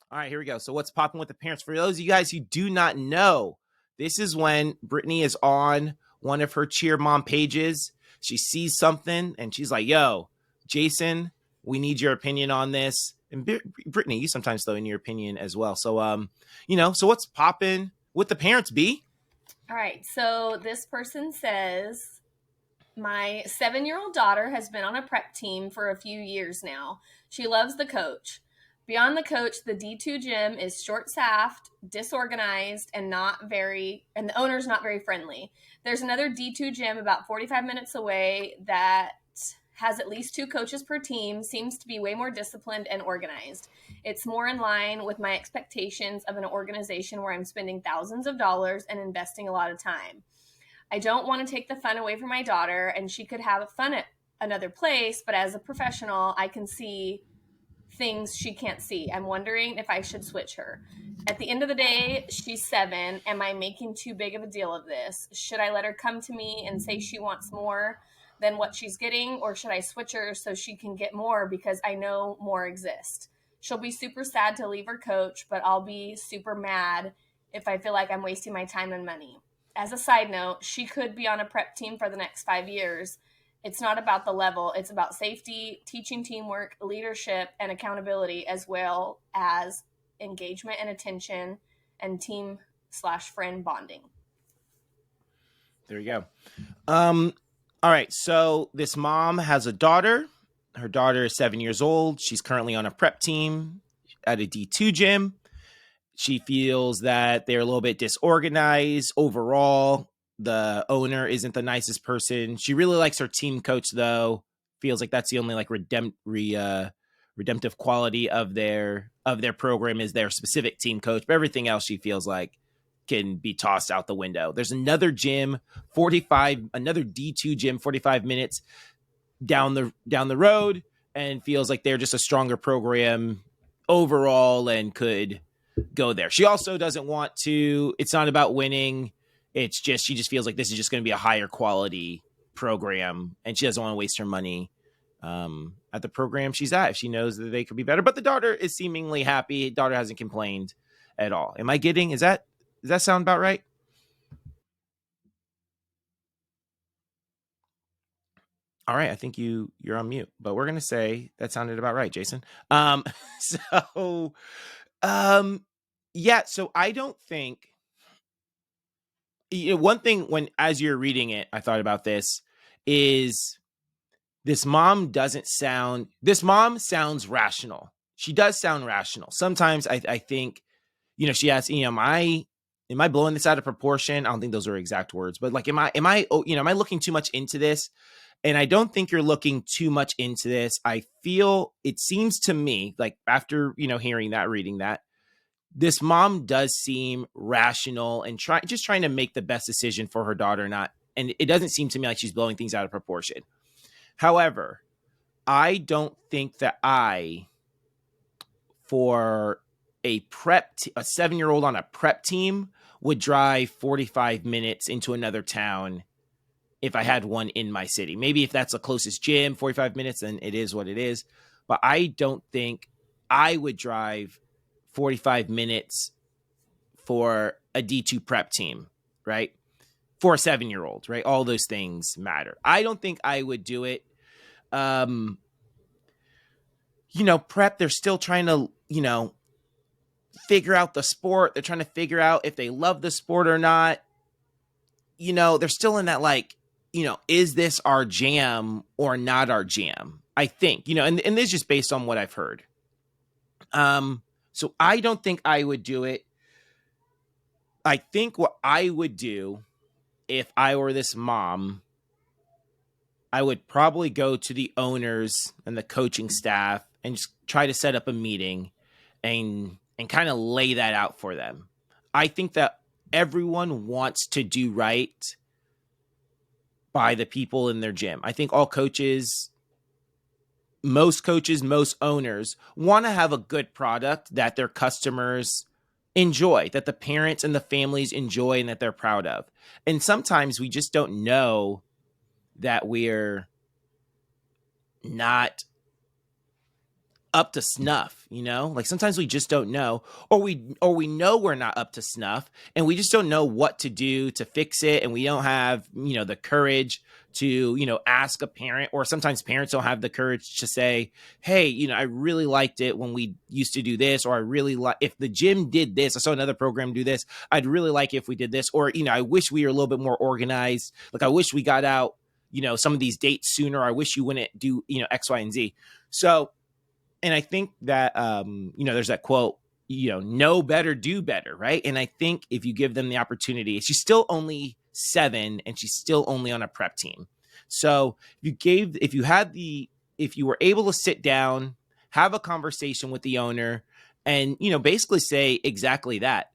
All right, here we go. So what's popping with the parents? For those of you guys who do not know, this is when Brittany is on one of her cheer mom pages. She sees something and she's like, yo, Jason, we need your opinion on this. And Brittany, you sometimes throw in your opinion as well. So, so what's popping with the parents, B? All right. So this person says, my 7-year-old daughter has been on a prep team for a few years now. She loves the coach. Beyond the coach, the D2 gym is short-staffed, disorganized, and the owner's not very friendly. There's another D2 gym about 45 minutes away that has at least 2 coaches per team, seems to be way more disciplined and organized. It's more in line with my expectations of an organization where I'm spending thousands of dollars and investing a lot of time. I don't want to take the fun away from my daughter, and she could have fun at another place, but as a professional, I can see things she can't see. I'm wondering if I should switch her. At the end of the day, she's 7. Am I making too big of a deal of this? Should I let her come to me and say she wants more than what she's getting, or should I switch her so she can get more because I know more exist? She'll be super sad to leave her coach, but I'll be super mad if I feel like I'm wasting my time and money. As a side note, she could be on a prep team for the next 5 years. It's not about the level. It's about safety, teaching teamwork, leadership, and accountability, as well as engagement and attention and team/friend bonding. There you go. All right. So this mom has a daughter. Her daughter is 7 years old. She's currently on a prep team at a D2 gym. She feels that they're a little bit disorganized overall. The owner isn't the nicest person. She really likes her team coach, though. Feels like that's the only like redemptive quality of their program is their specific team coach. But everything else she feels like can be tossed out the window. There's another gym, another D2 gym, 45 minutes down the road, and feels like they're just a stronger program overall and could go there. She also doesn't want to, it's not about winning. It's just, she just feels like this is just going to be a higher quality program, and she doesn't want to waste her money at the program she's at if she knows that they could be better. But the daughter is seemingly happy. Daughter hasn't complained at all. Am I getting, does that sound about right? All right, I think you're on mute, but we're going to say that sounded about right, Jason. So yeah, so I don't think, one thing as you're reading it, I thought about this is this mom sounds rational. She does sound rational. Sometimes I think, she asks, am I blowing this out of proportion? I don't think those are exact words, but like, am I looking too much into this? And I don't think you're looking too much into this. I feel, it seems to me like after, hearing that, reading that, this mom does seem rational and just trying to make the best decision for her daughter. And it doesn't seem to me like she's blowing things out of proportion. However, I don't think that for a 7-year-old on a prep team would drive 45 minutes into another town if I had one in my city. Maybe if that's the closest gym, 45 minutes, then it is what it is. But I don't think I would drive 45 minutes for a D2 prep team, right? For a 7-year-old, right? All those things matter. I don't think I would do it. Prep, they're still trying to, figure out the sport. They're trying to figure out if they love the sport or not. They're still in that, like, is this our jam or not our jam? I think, and this is just based on what I've heard. So I don't think I would do it. I think what I would do if I were this mom, I would probably go to the owners and the coaching staff and just try to set up a meeting and kind of lay that out for them. I think that everyone wants to do right by the people in their gym. I think most owners want to have a good product that their customers enjoy, that the parents and the families enjoy and that they're proud of. And sometimes we just don't know that we're not up to snuff, like sometimes we just don't know, or we know we're not up to snuff and we just don't know what to do to fix it. And we don't have, the courage to, ask a parent, or sometimes parents don't have the courage to say, hey, I really liked it when we used to do this, or I really like if the gym did this, I saw another program do this, I'd really like it if we did this, or, I wish we were a little bit more organized. Like, I wish we got out, some of these dates sooner. I wish you wouldn't do, X, Y, and Z. So, and I think that, there's that quote, know better, do better. Right. And I think if you give them the opportunity, she's still only 7 and she's still only on a prep team. So if you were able to sit down, have a conversation with the owner and, basically say exactly that,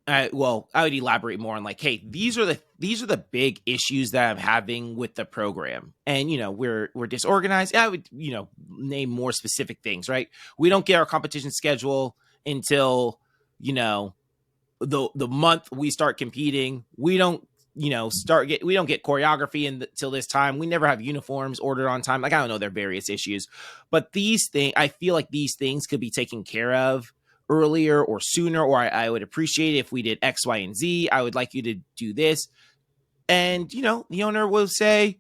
I would elaborate more on like, hey, these are the big issues that I'm having with the program. And, we're disorganized. I would, name more specific things, right? We don't get our competition schedule until, the month we start competing. We don't, we don't get choreography until this time. We never have uniforms ordered on time. Like, I don't know, there are various issues, but I feel like these things could be taken care of earlier or sooner, or I would appreciate it if we did X, Y, and Z. I would like you to do this. And, the owner will say,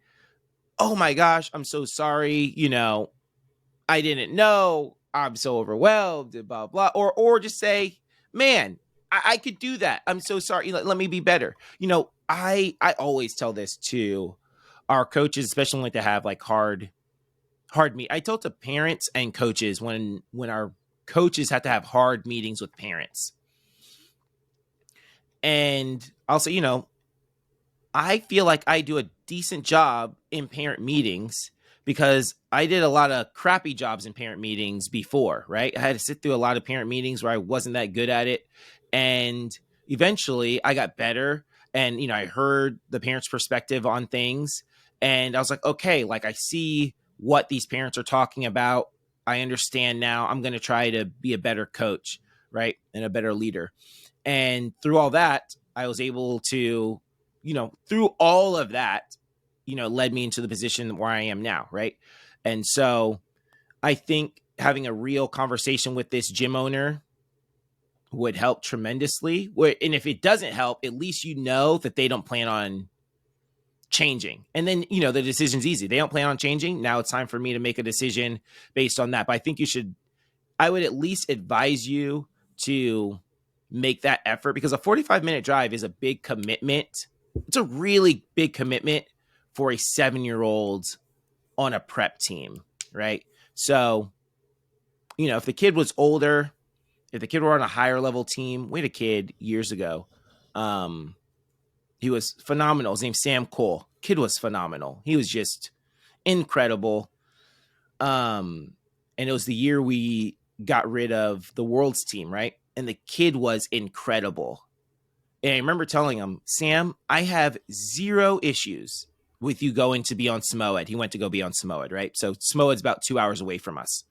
oh my gosh, I'm so sorry. I didn't know. I'm so overwhelmed, blah, blah. Or just say, man, I could do that. I'm so sorry. Let me be better. I always tell this to our coaches, especially when they have like hard meet. I tell to parents and coaches when our coaches have to have hard meetings with parents. And I'll say, I feel like I do a decent job in parent meetings because I did a lot of crappy jobs in parent meetings before, right? I had to sit through a lot of parent meetings where I wasn't that good at it. And eventually I got better and, I heard the parents' perspective on things. And I was like, okay, like I see what these parents are talking about. I understand now. I'm going to try to be a better coach, right? And a better leader. And through all that, I was able to, through all of that, led me into the position where I am now, right? And so I think having a real conversation with this gym owner would help tremendously. And if it doesn't help, at least that they don't plan on changing. And then, the decision's easy. They don't plan on changing. Now it's time for me to make a decision based on that. But I think I would at least advise you to make that effort because a 45-minute drive is a big commitment. It's a really big commitment for a 7-year-old on a prep team, right? So, if the kid was older, if the kid were on a higher level team, we had a kid years ago. He was phenomenal. His name's Sam Cole. Kid was phenomenal. He was just incredible. And it was the year we got rid of the world's team, right? And the kid was incredible. And I remember telling him, Sam, I have 0 issues with you going to be on Samoed. He went to go be on Samoed, right? So Samoed's about 2 hours away from us.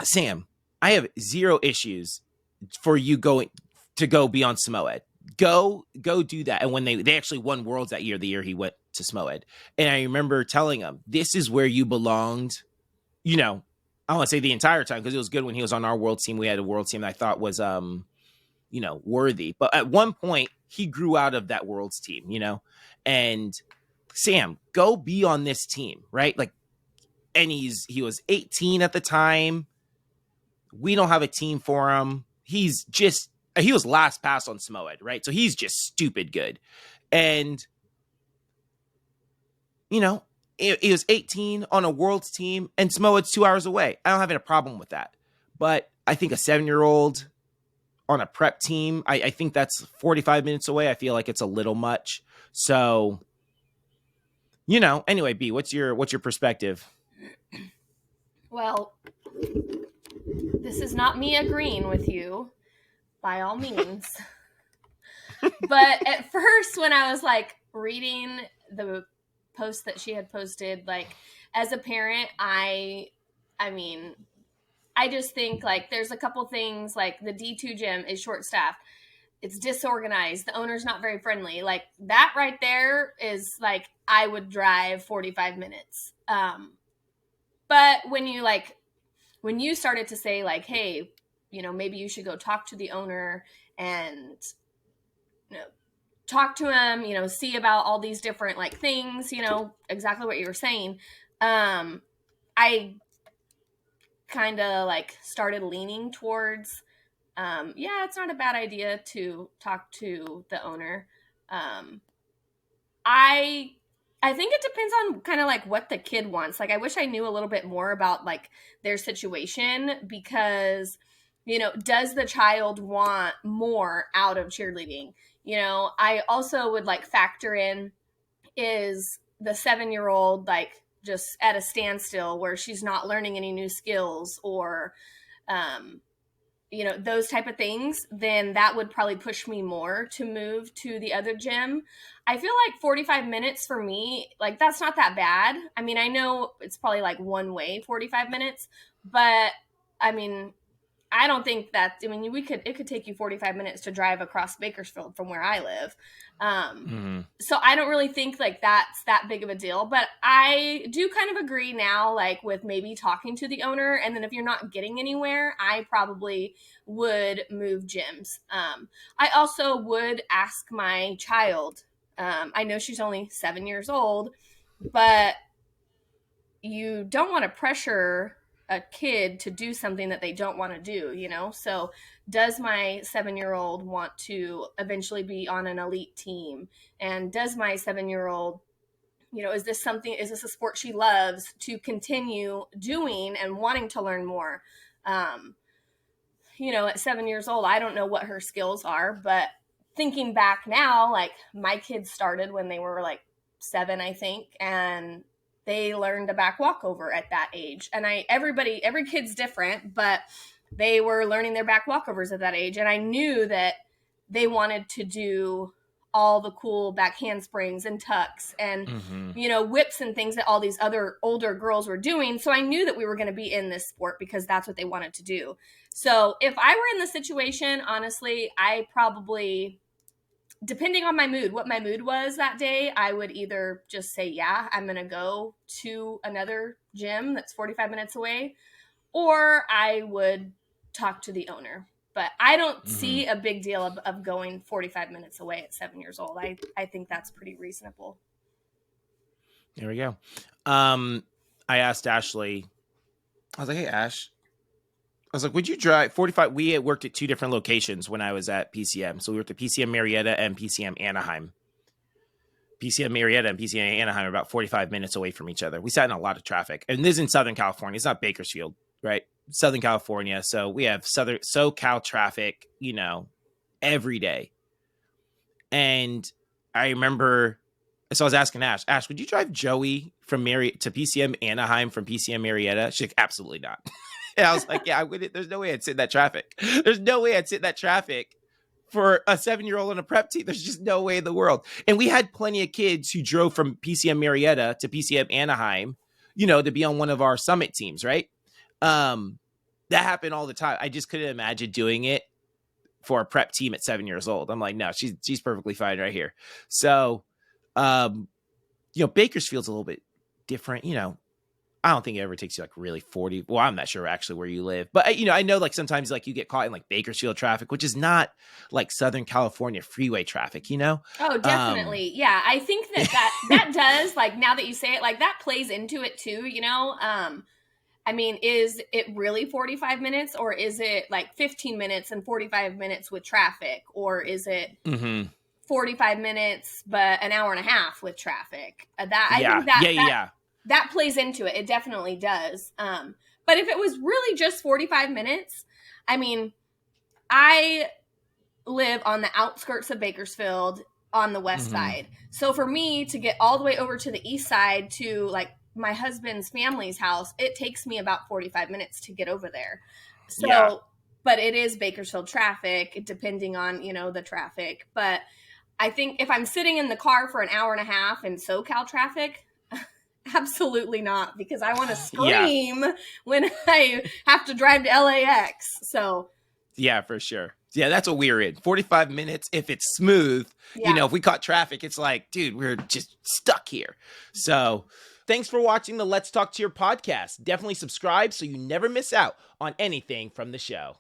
Sam, I have 0 issues for you going to go be on Samoed. Go do that. And when they actually won worlds that year, the year he went to Samoed. And I remember telling him, this is where you belonged, I don't want to say the entire time because it was good when he was on our world team. We had a world team that I thought was, worthy. But at one point he grew out of that world's team, and Sam, go be on this team, right? Like, and he was 18 at the time. We don't have a team for him. He was last pass on Samoed, right? So he's just stupid good. And, he was 18 on a world's team and Samoed's 2 hours away. I don't have any problem with that. But I think a 7-year-old on a prep team, I think that's 45 minutes away. I feel like it's a little much. So, anyway, B, what's your perspective? Well, this is not me agreeing with you by all means. But at first, when I was like reading the post that she had posted, like as a parent, I mean, I just think like there's a couple things like the D2 gym is short staffed. It's disorganized. The owner's not very friendly. Like that right there is like, I would drive 45 minutes. But when you started to say like, hey, maybe you should go talk to the owner and you know, talk to him, see about all these different like things, exactly what you were saying. I kind of like started leaning towards, yeah, it's not a bad idea to talk to the owner. Um, I I think it depends on kind of like what the kid wants. Like I wish I knew a little bit more about like their situation because does the child want more out of cheerleading? I also would like factor in, is the 7-year old like just at a standstill where she's not learning any new skills or um those type of things, then that would probably push me more to move to the other gym. I feel like 45 minutes for me, like that's not that bad. I mean, I know it's probably like one way 45 minutes, but I mean, I don't think that, I mean, it could take you 45 minutes to drive across Bakersfield from where I live. Mm-hmm. So I don't really think like that's that big of a deal, but I do kind of agree now, like with maybe talking to the owner. And then if you're not getting anywhere, I probably would move gyms. I also would ask my child. I know she's only 7 years old, but you don't want to pressure a kid to do something that they don't want to do. So does my 7-year old want to eventually be on an elite team? And does my 7-year old, is this a sport she loves to continue doing and wanting to learn more? Um, at 7 years old, I don't know what her skills are, but thinking back now, like my kids started when they were like 7, I think, and they learned a back walkover at that age. And every kid's different, but they were learning their back walkovers at that age. And I knew that they wanted to do all the cool back handsprings and tucks and, whips and things that all these other older girls were doing. So I knew that we were going to be in this sport because that's what they wanted to do. So if I were in the situation, honestly, I probably, depending on my mood, what my mood was that day, I would either just say, yeah, I'm going to go to another gym that's 45 minutes away, or I would talk to the owner. But I don't see a big deal of going 45 minutes away at 7 years old. I think that's pretty reasonable. There we go. I asked Ashley, I was like, hey, Ash, I was like, would you drive 45? We had worked at 2 different locations when I was at PCM. So we worked at PCM Marietta and PCM Anaheim. PCM Marietta and PCM Anaheim are about 45 minutes away from each other. We sat in a lot of traffic. And this is in Southern California. It's not Bakersfield, right? Southern California. So we have SoCal traffic, every day. And I remember, so I was asking Ash, would you drive Joey from to PCM Anaheim from PCM Marietta? She's like, absolutely not. And I was like, yeah, I wouldn't. There's no way I'd sit in that traffic. There's no way I'd sit in that traffic for a 7-year-old on a prep team. There's just no way in the world. And we had plenty of kids who drove from PCM Marietta to PCM Anaheim, to be on one of our summit teams, right? That happened all the time. I just couldn't imagine doing it for a prep team at 7 years old. I'm like, no, she's perfectly fine right here. So, Bakersfield's a little bit different, I don't think it ever takes you like really 40. Well, I'm not sure actually where you live, but I know like sometimes like you get caught in like Bakersfield traffic, which is not like Southern California freeway traffic, Oh, definitely. Yeah. I think that does, like, now that you say it, like that plays into it too, I mean, is it really 45 minutes or is it like 15 minutes and 45 minutes with traffic, or is it 45 minutes, but an hour and a half with traffic? I think that plays into it. It definitely does. But if it was really just 45 minutes, I mean, I live on the outskirts of Bakersfield on the west side. So for me to get all the way over to the east side to like my husband's family's house, it takes me about 45 minutes to get over there. So, but it is Bakersfield traffic, depending on, the traffic. But I think if I'm sitting in the car for an hour and a half in SoCal traffic, absolutely not, because I want to scream when I have to drive to LAX. So yeah, for sure. Yeah, that's what we're in. 45 minutes if it's smooth. If we caught traffic, it's like, dude, we're just stuck here. So Thanks for watching the Let's Talk Cheer podcast. Definitely subscribe so you never miss out on anything from the show.